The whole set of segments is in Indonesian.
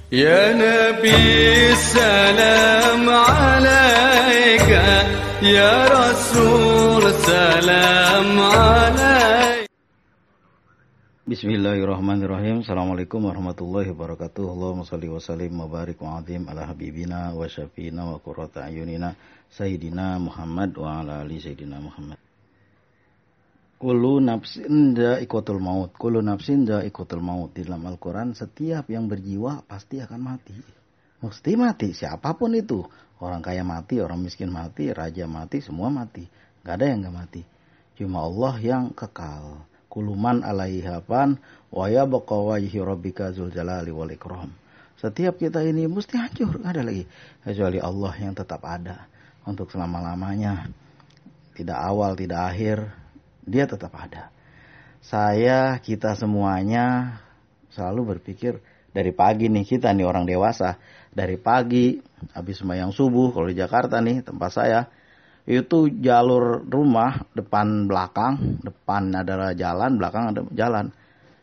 Ya Nabi salam alaika, ya Rasul salam alaika. Bismillahirrahmanirrahim. Assalamualaikum warahmatullahi wabarakatuh. Allahumma salli wa sallim wa barik wa azim ala habibina wa syafiina wa qurrata ayunina Sayyidina Muhammad wa ala ali Sayyidina Muhammad. Kullu nafsin dha'iqatul maut. Kullu nafsin dha'iqatul maut. Di dalam Al-Quran, setiap yang berjiwa pasti akan mati. Mesti mati, siapapun itu. Orang kaya mati, orang miskin mati, raja mati, semua mati. Gak ada yang gak mati. Cuma Allah yang kekal. Kuluman alaiha fan wa yabqa wajhu rabbika dzul jalali wal ikram. Setiap kita ini mesti hancur, gak ada lagi kecuali Allah yang tetap ada untuk selama-lamanya. Tidak awal, tidak akhir. Dia tetap ada. Kita semuanya selalu berpikir dari pagi nih, kita nih orang dewasa. Dari pagi, habis sembahyang subuh, kalau di Jakarta nih tempat saya, itu jalur rumah, depan belakang, depan adalah jalan, belakang ada jalan.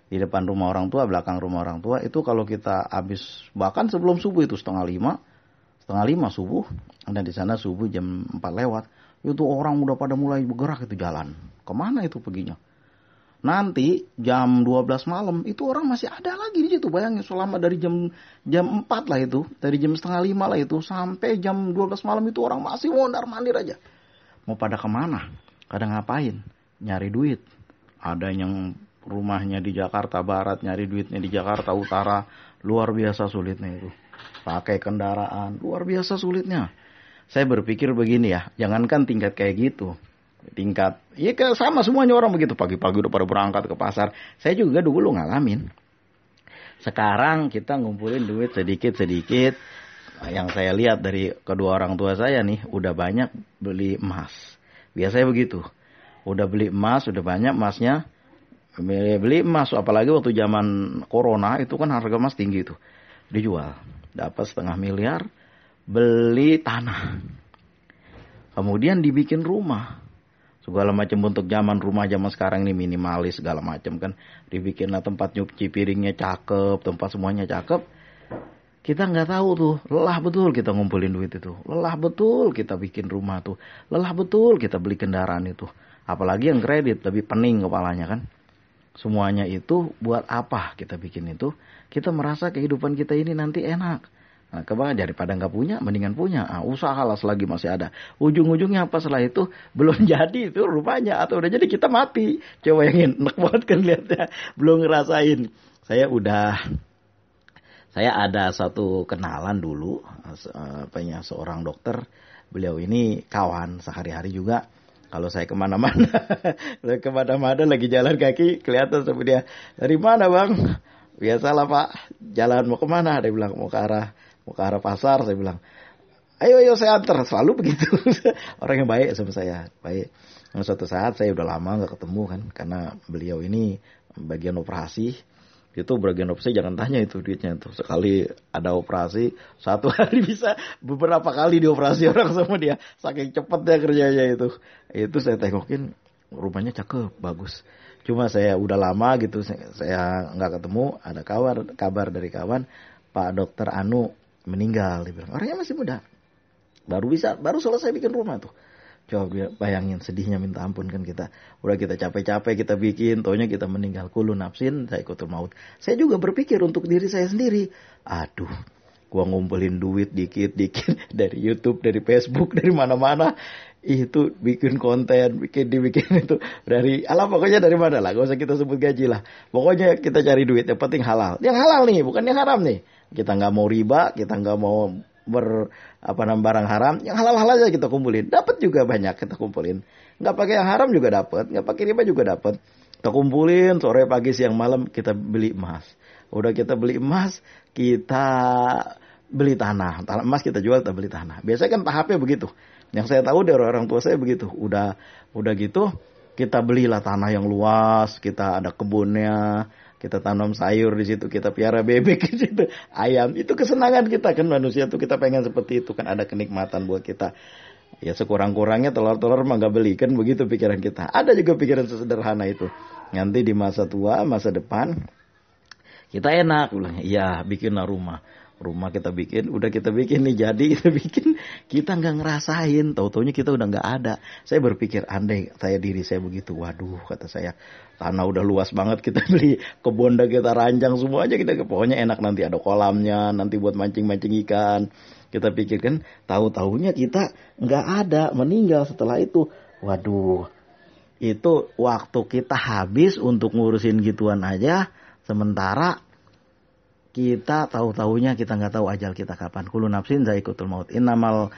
Di depan rumah orang tua, belakang rumah orang tua, itu kalau kita habis, bahkan sebelum subuh itu setengah lima subuh, dan di sana subuh jam 4 lewat, itu orang udah pada mulai bergerak itu jalan. Kemana itu perginya? Nanti jam 12 malam itu orang masih ada lagi di situ. Bayangin selama dari jam 4 lah itu, dari jam setengah 5 lah itu sampai jam 12 malam itu orang masih mondar-mandir aja. Mau pada kemana? Kadang ngapain? Nyari duit. Ada yang rumahnya di Jakarta Barat, nyari duitnya di Jakarta Utara. Luar biasa sulitnya itu. Pakai kendaraan, luar biasa sulitnya. Saya berpikir begini ya, jangankan tingkat kayak gitu. Tingkat, ya sama semuanya orang begitu. Pagi-pagi udah pada berangkat ke pasar. Saya juga dulu ngalamin. Sekarang kita ngumpulin duit sedikit-sedikit. Yang saya lihat dari kedua orang tua saya nih, udah banyak beli emas. Biasanya begitu. Udah beli emas, udah banyak emasnya. Beli emas, apalagi waktu zaman corona, itu kan harga emas tinggi itu. Dijual. Dapat 500 miliar. Beli tanah. Kemudian dibikin rumah. Segala macam bentuk rumah zaman sekarang ini minimalis segala macam kan. Dibikinlah tempat nyuci piringnya cakep, tempat semuanya cakep. Kita nggak tahu tuh, lelah betul kita ngumpulin duit itu. Lelah betul kita bikin rumah tuh. Lelah betul kita beli kendaraan itu. Apalagi yang kredit, lebih pening kepalanya kan. Semuanya itu buat apa kita bikin itu? Kita merasa kehidupan kita ini nanti enak. Nah, daripada nggak punya, mendingan punya. Nah, usahalah selagi masih ada. Ujung-ujungnya apa setelah itu? Belum jadi itu rupanya. Atau udah jadi kita mati. Coba yang enak banget kan lihatnya. Belum ngerasain. Saya ada satu kenalan dulu. Seorang dokter. Beliau ini kawan sehari-hari juga. Kalau saya kemana-mana lagi jalan kaki, kelihatan sama dia. Dari mana bang? Biasalah pak, jalan mau kemana? Dia bilang mau ke arah pasar. Saya bilang, ayo saya antar. Selalu begitu. Orang yang baik sama saya, baik. Nah, suatu saat saya udah lama nggak ketemu kan, karena beliau ini bagian operasi. Itu bagian operasi jangan tanya itu duitnya tuh. Sekali ada operasi, satu hari bisa beberapa kali dioperasi orang sama dia. Saking cepatnya kerjanya itu. Itu saya tengokin, rumahnya cakep, bagus. Cuma saya udah lama gitu, saya nggak ketemu. Ada kabar dari kawan, Pak Dokter Anu meninggal. Dia bilang, orangnya masih muda. Baru selesai bikin rumah tuh. Coba bayangin sedihnya minta ampun kan kita. Udah kita capek-capek kita bikin, taunya kita meninggal. Kullu nafsin dha'iqatul maut. Saya juga berpikir untuk diri saya sendiri. Aduh, gua ngumpulin duit dikit-dikit dari YouTube, dari Facebook, dari mana-mana. Itu bikin konten, dibikin itu dari pokoknya dari mana lah, gak usah kita sebut gaji lah. Pokoknya kita cari duit, yang penting halal. Yang halal nih, bukan yang haram nih. Kita nggak mau riba, kita nggak mau barang haram. Yang halal aja kita kumpulin. Dapat juga banyak kita kumpulin. Nggak pakai yang haram juga dapat, nggak pakai riba juga dapat. Kita kumpulin sore, pagi, siang, malam kita beli emas. Udah kita beli emas, kita beli tanah. Emas kita jual, kita beli tanah. Biasanya kan tahapnya begitu. Yang saya tahu dari orang tua saya begitu. Udah gitu, kita belilah tanah yang luas, kita ada kebunnya, kita tanam sayur di situ, kita piara bebek di situ, ayam. Itu kesenangan kita kan, manusia tuh kita pengen seperti itu kan, ada kenikmatan buat kita. Ya sekurang-kurangnya telur-telur mah gak beli kan, begitu pikiran kita. Ada juga pikiran sesederhana itu. Nanti di masa tua, masa depan kita enak, bilangnya. Iya, bikinlah rumah. Rumah kita bikin, udah kita bikin nih jadi kita bikin, kita nggak ngerasain, tahu-taunya kita udah nggak ada. Saya berpikir andai saya diri saya begitu, waduh kata saya, tanah udah luas banget, kita beli kebun dah kita rancang semua aja, kita pokoknya enak, nanti ada kolamnya, nanti buat mancing-mancing ikan. Kita pikirkan, tahu-taunya kita nggak ada, meninggal setelah itu. Waduh, itu waktu kita habis untuk ngurusin gituan aja, sementara kita tahu-taunya kita nggak tahu ajal kita kapan. Kullu nafsin za'iqatul maut. Innal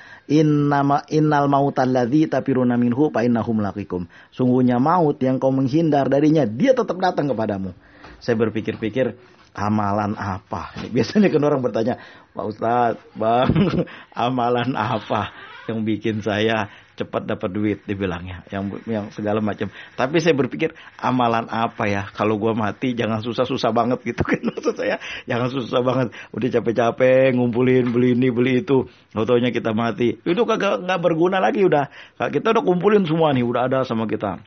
mautal ladzi tafiruna minhu fa innahu mulaqikum. Sungguhnya maut yang kau menghindar darinya, dia tetap datang kepadamu. Saya berpikir-pikir, amalan apa? Biasanya kan orang bertanya, Pak Ustadz, Bang, amalan apa yang bikin saya cepat dapat duit, dibilangnya, yang segala macam. Tapi saya berpikir, amalan apa ya? Kalau gua mati jangan susah-susah banget gitu kan, maksud saya, jangan susah banget. Udah capek-capek ngumpulin beli ini beli itu, taunya kita mati. Itu kagak nggak berguna lagi udah. Kita udah kumpulin semua nih, udah ada sama kita.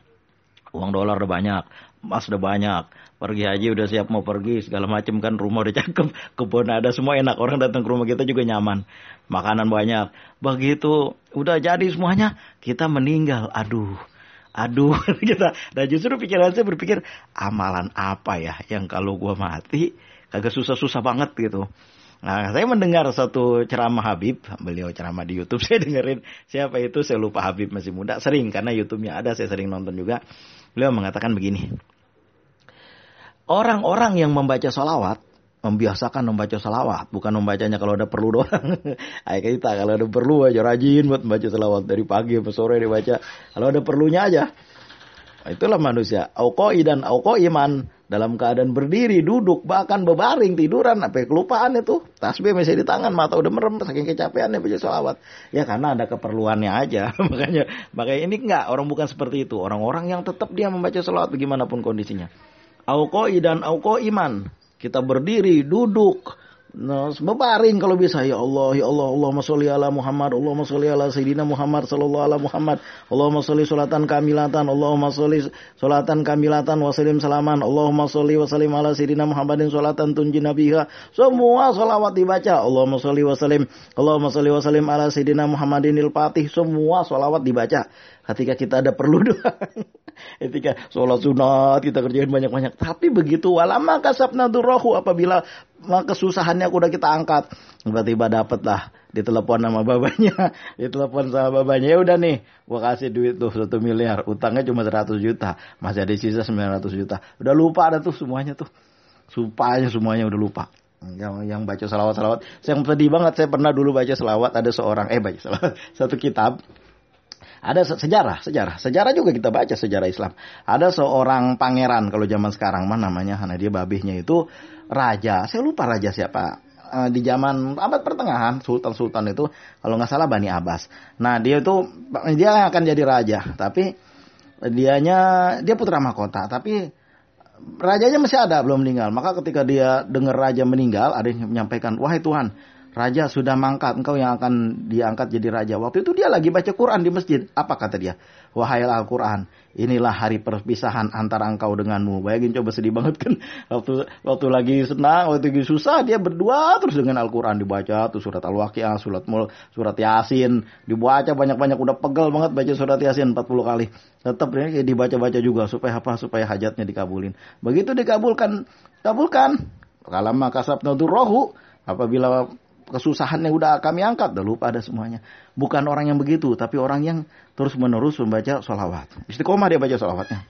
Uang dolar udah banyak, emas udah banyak, pergi haji udah siap mau pergi, segala macam kan, rumah udah cakep, kebun ada, semua enak, orang datang ke rumah kita juga nyaman, makanan banyak. Begitu udah jadi semuanya, kita meninggal, aduh kita. Dan justru pikiran saya berpikir, amalan apa ya yang kalau gua mati kagak susah-susah banget gitu. Nah, saya mendengar satu ceramah Habib, beliau ceramah di YouTube, saya dengerin, siapa itu saya lupa, Habib masih muda, sering karena YouTube-nya ada, saya sering nonton juga. Beliau mengatakan begini, orang-orang yang membaca sholawat, membiasakan membaca sholawat, bukan membacanya kalau ada perlu doang. Kayak kita kalau ada perlu aja rajin buat membaca sholawat, dari pagi sampai sore dibaca, kalau ada perlunya aja. Itulah manusia, auqaidan auqaiman, dalam keadaan berdiri, duduk, bahkan berbaring, tiduran, apa kelupaan itu. Tasbih masih di tangan, mata udah merem, saking kecapeannya baca sholawat. Ya karena ada keperluannya aja. makanya ini enggak, orang bukan seperti itu. Orang-orang yang tetap dia membaca sholawat bagaimanapun kondisinya. Auqaidan auqaiman, kita berdiri, duduk, nah, berbaring kalau bisa, ya Allah, Allahumma sholli ala Muhammad, Allahumma sholli ala Sayyidina Muhammad sallallahu ala Muhammad, Allahumma sholli sholatan kamilatan, Allahumma sholli sholatan kamilatan wa salim salaman, Allahumma sholli wa salim ala Sayyidina Muhammadin sholatan tunjina biha. Semua sholawat dibaca, Allahumma sholli wa salim ala Sayyidina Muhammadinil Fatih. Semua sholawat dibaca ketika kita ada perlu doang. Ketika sholat sunat kita kerjain banyak-banyak. Tapi begitu walama kasabna durrahu, apabila kesusahannya udah kita angkat, tiba-tiba dapet lah, ditelepon sama babanya, ya udah nih, gua kasih duit tuh 1 miliar, utangnya cuma 100 juta, masih ada sisa 900 juta, udah lupa ada tuh semuanya tuh, supaya semuanya udah lupa. Yang baca salawat, yang sedih banget, saya pernah dulu baca salawat, ada seorang, baca salawat, satu kitab, ada sejarah juga kita baca, sejarah Islam. Ada seorang pangeran kalau zaman sekarang namanya, karena dia babihnya itu raja. Saya lupa raja siapa. Di zaman abad pertengahan, sultan itu kalau nggak salah Bani Abbas. Nah, dia akan jadi raja, tapi dia putra mahkota, tapi rajanya masih ada, belum meninggal. Maka ketika dia dengar raja meninggal, ada yang menyampaikan, "Wahai Tuhan, raja sudah mangkat, engkau yang akan diangkat jadi raja." Waktu itu dia lagi baca Quran di masjid. Apa kata dia? "Wahai Al-Quran, inilah hari perpisahan antara engkau denganmu." Bayangin, coba sedih banget kan. Waktu lagi senang, waktu lagi susah, dia berdua terus dengan Al-Quran dibaca. Tuh surat Al-Waqiah, surat Yasin. Dibaca banyak-banyak, udah pegel banget baca surat Yasin 40 kali. Tetap ini dibaca-baca juga, supaya apa? Supaya hajatnya dikabulin. Begitu kabulkan. Kalamma kasabna durrahu, apabila kesusahannya udah kami angkat, udah lupa ada semuanya. Bukan orang yang begitu, tapi orang yang terus-menerus membaca sholawat. Istiqomah dia baca sholawatnya.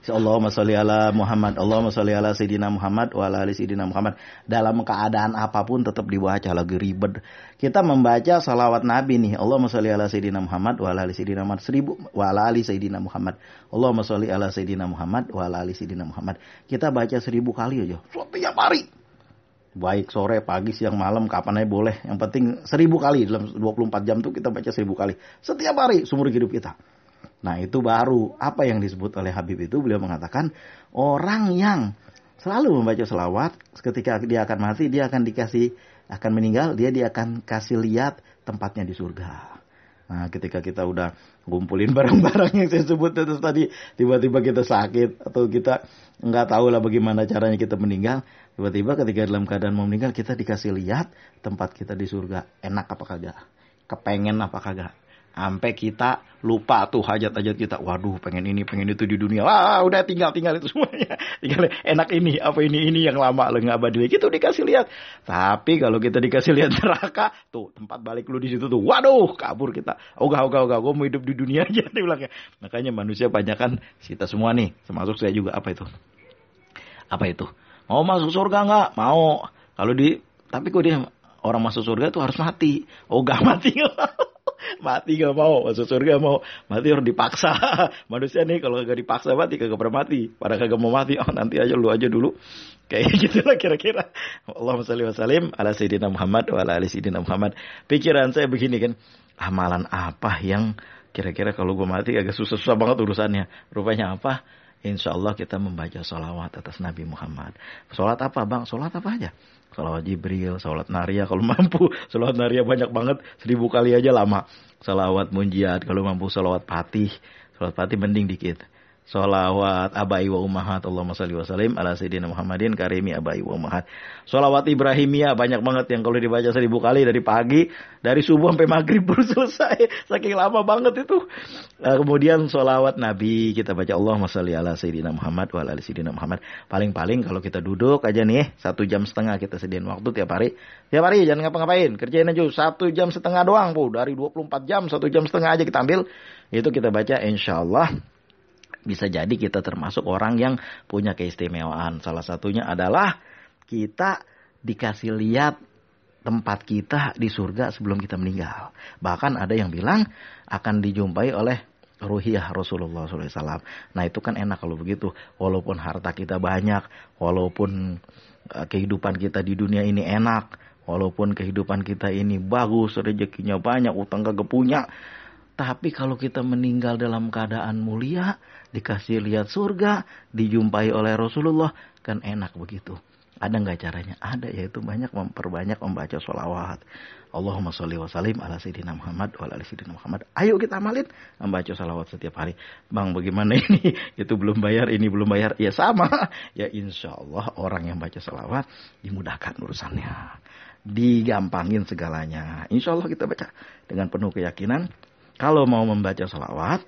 Allahumma sholli ala Muhammad, Allahumma sholli ala Sayyidina Muhammad wa ala ali Sayyidina Muhammad. Dalam keadaan apapun tetap dibaca, lagi ribet. Kita membaca sholawat Nabi nih. Allahumma sholli ala Sayyidina Muhammad wa ala ali Sayyidina Muhammad 1000 wa ala ali Sayyidina Muhammad. Allahumma sholli ala Sayyidina Muhammad wa ala ali Sayyidina Muhammad. Kita baca 1000 kali aja. Setiap hari. Baik sore, pagi, siang, malam, kapan aja boleh. Yang penting 1000 kali dalam 24 jam tuh kita baca 1000 kali. Setiap hari seumur hidup kita. Nah, itu baru apa yang disebut oleh Habib itu, beliau mengatakan orang yang selalu membaca selawat, ketika dia akan mati, dia akan meninggal, dia akan kasih lihat tempatnya di surga. Nah, ketika kita udah ngumpulin barang-barang yang saya sebut terus tadi, tiba-tiba kita sakit atau kita nggak tahu lah bagaimana caranya kita meninggal. Tiba-tiba ketika dalam keadaan mau meninggal, kita dikasih lihat tempat kita di surga. Enak apa kagak? Kepengen apa kagak? Sampai kita lupa tuh hajat-hajat kita. Waduh, pengen ini, pengen itu di dunia. Wah, udah tinggal itu semuanya. Tinggal enak ini, apa ini yang lama lo nggak abadi. Gitu dikasih lihat. Tapi kalau kita dikasih lihat neraka, tuh tempat balik lu di situ tuh. Waduh, kabur kita. Ogah. Gue mau hidup di dunia aja. Dia bilang. Makanya manusia banyak kan kita semua nih, termasuk saya juga. Apa itu? Mau masuk surga nggak? Mau. Tapi kok dia orang masuk surga tuh harus mati. Ogah mati nggak? Mati gak mau, masuk surga mau, mati harus dipaksa. Manusia nih kalau gak dipaksa mati kagak pernah mati. Pada kagak mau mati, nanti aja lu aja dulu. Kayak gitulah kira-kira. Allahumma shalli wa sallim ala sayyidina Muhammad wa ala ali sayyidina Muhammad. Pikiran saya begini kan, amalan apa yang kira-kira kalau gue mati agak susah banget urusannya. Rupanya apa? Insya Allah kita membaca sholawat atas Nabi Muhammad. Sholat apa bang? Sholat apa aja? Sholawat Jibril, sholawat Naria kalau mampu. Sholawat Naria banyak banget, 1000 kali aja lama. Sholawat Munjiat kalau mampu. Sholawat Fatih. Sholawat Fatih mending dikit. Sholawat Abai wa Ummahat. Allahumma salli wa sallim ala sayyidina Muhammadin karimi Abai wa Ummahat. Sholawat Ibrahimiyah banyak banget yang kalau dibaca 1000 kali dari pagi. Dari subuh sampai maghrib baru selesai. Saking lama banget itu. Kemudian sholawat Nabi. Kita baca Allahumma salli ala sayyidina Muhammad wa ala sayyidina Muhammad. Paling-paling kalau kita duduk aja nih 1 jam setengah kita sediain waktu tiap hari. Tiap hari jangan ngapa-ngapain. Kerjain aja 1 jam setengah doang. Dari 24 jam 1 jam setengah aja kita ambil. Itu kita baca insya-Allah. Bisa jadi kita termasuk orang yang punya keistimewaan. Salah satunya adalah kita dikasih lihat tempat kita di surga sebelum kita meninggal. Bahkan ada yang bilang akan dijumpai oleh ruhiyah Rasulullah SAW. Nah itu kan enak kalau begitu. Walaupun harta kita banyak, walaupun kehidupan kita di dunia ini enak, walaupun kehidupan kita ini bagus, rezekinya banyak, utang kagak punya. Tapi kalau kita meninggal dalam keadaan mulia, dikasih lihat surga, dijumpai oleh Rasulullah, kan enak begitu. Ada nggak caranya? Ada, yaitu memperbanyak membaca sholawat. Allahumma sholli wa sallim ala sayyidina Muhammad wa ala sayyidina Muhammad. Ayo kita amalin membaca sholawat setiap hari. Bang, bagaimana ini? Itu belum bayar, ini belum bayar. Ya sama. Ya insya Allah orang yang baca sholawat dimudahkan urusannya. Digampangin segalanya. Insya Allah kita baca dengan penuh keyakinan. Kalau mau membaca sholawat,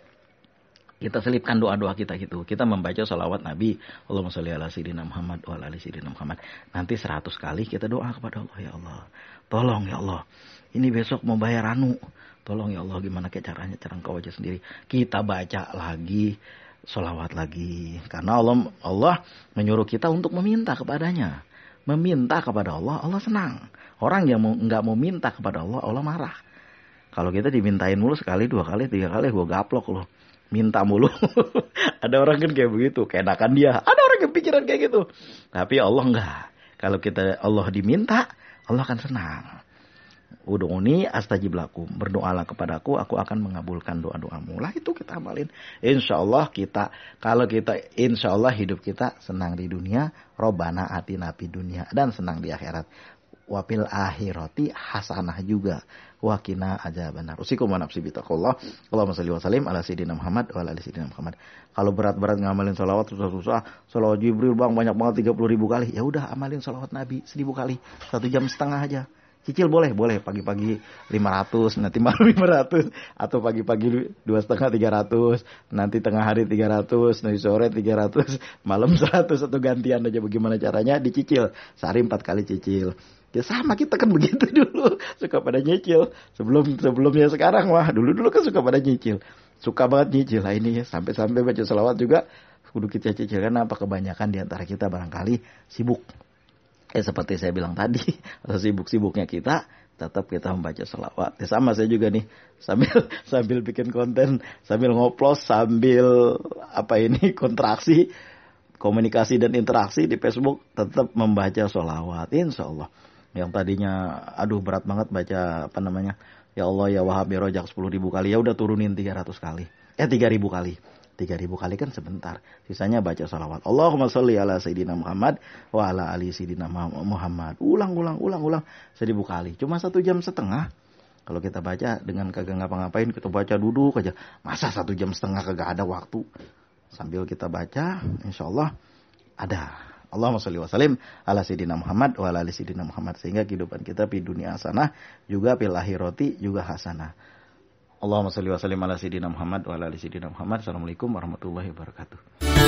kita selipkan doa-doa kita gitu. Kita membaca sholawat Nabi. Allahumma sholli ala sayyidina Muhammad wa ala ali sayyidina Muhammad. Nanti 100 kali kita doa kepada Allah. Ya Allah, tolong ya Allah. Ini besok mau bayar anu. Tolong ya Allah, gimana kayak caranya? Cara engkau aja sendiri. Kita baca lagi, sholawat lagi. Karena Allah menyuruh kita untuk meminta kepadanya. Meminta kepada Allah, Allah senang. Orang yang nggak mau minta kepada Allah, Allah marah. Kalau kita dimintain mulu 1 kali, 2 kali, 3 kali, gue gaplok loh. Minta mulu. Ada orang kan kayak begitu. Keenakan dia. Ada orang yang pikiran kayak gitu. Tapi Allah enggak. Kalau Allah diminta, Allah akan senang. Ud'uni astajib lakum. Berdoalah kepadaku, aku akan mengabulkan doa-doamu. Lah itu kita amalin. Insya Allah insya Allah hidup kita senang di dunia. Robbana atina fid dunya. Dan senang di akhirat. Wapil akhirati hasanah juga. Wakina azabannar. Usikum wa nafsi bitaqullah. Allahumma shalli wa sallim ala sayyidina Muhammad wa ala ali sayyidina Muhammad. Kalau berat-berat ngamalin sholawat susah-susah, sholawat Jibril bang banyak banget 30.000 kali. Ya udah amalin sholawat Nabi 1000 kali. 1 jam setengah aja. Cicil boleh pagi-pagi 500, nanti malam 500, atau pagi-pagi 2,5 300, nanti tengah hari 300, nanti sore 300, malam 100 atau gantian aja bagaimana caranya dicicil. Sehari 4 kali cicil. Ya sama kita kan begitu dulu, suka pada nyicil. Sebelumnya sekarang dulu kan suka pada nyicil. Suka banget nyicil. Lah ini ya sampai baca selawat juga kudu kita cicil. Karena apa, kebanyakan di antara kita barangkali sibuk. Seperti saya bilang tadi, atau sibuk-sibuknya kita, tetap kita membaca selawat. Ya sama saya juga nih, sambil bikin konten, sambil ngoplos, sambil kontraksi, komunikasi dan interaksi di Facebook, tetap membaca selawat. Insya Allah. Yang tadinya, berat banget baca, ya Allah, ya Wahab, ya Rojak 10.000 kali, ya udah turunin 300 kali. 3.000 kali. 3.000 kali kan sebentar. Sisanya baca salawat. Allahumma sholli ala sayyidina Muhammad wa ala ali sayyidina Muhammad. Ulang 1000 kali. Cuma 1 jam setengah. Kalau kita baca dengan kagak ngapa-ngapain, kita baca duduk aja. Masa 1,5 jam kagak ada waktu. Sambil kita baca, insya Allah ada. Allahumma sholli wa sallim ala sayyidina Muhammad wa ala ali sayyidina Muhammad. Sehingga kehidupan kita di dunia hasanah, juga fil akhirati juga hasanah. Allahumma sholli wa sallim ala sayyidina Muhammad wa ala ali sayyidina Muhammad. Assalamualaikum warahmatullahi wabarakatuh.